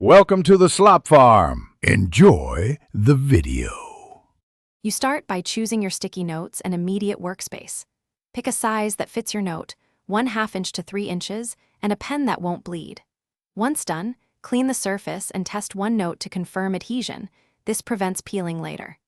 Welcome to the Slop Farm. Enjoy the video. You start by choosing your sticky notes and immediate workspace. Pick a size that fits your note, 1/2 inch to 3 inches, and a pen that won't bleed. Once done, clean the surface and test one note to confirm adhesion. This prevents peeling later.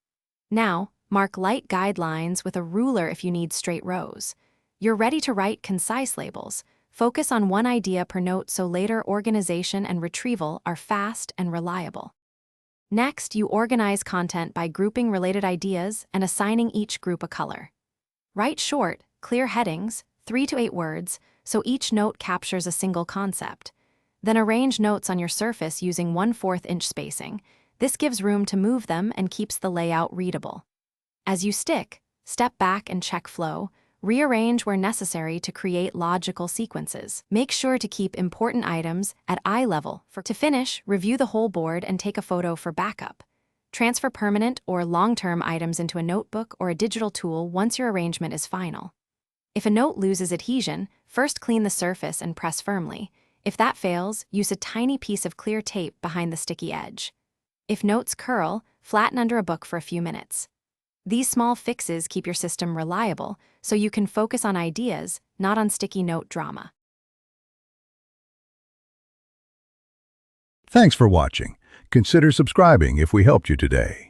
Now, mark light guidelines with a ruler if you need straight rows. You're ready to write concise labels. Focus on one idea per note so later organization and retrieval are fast and reliable. Next, you organize content by grouping related ideas and assigning each group a color. Write short, clear headings, 3 to 8 words, so each note captures a single concept. Then arrange notes on your surface using 1/4 inch spacing. This gives room to move them and keeps the layout readable. As you stick, step back and check flow. Rearrange where necessary to create logical sequences. Make sure to keep important items at eye level. To finish, review the whole board and take a photo for backup. Transfer permanent or long-term items into a notebook or a digital tool once your arrangement is final. If a note loses adhesion, first clean the surface and press firmly. If that fails, use a tiny piece of clear tape behind the sticky edge. If notes curl, flatten under a book for a few minutes. These small fixes keep your system reliable, so you can focus on ideas, not on sticky note drama. Thanks for watching. Consider subscribing if we helped you today.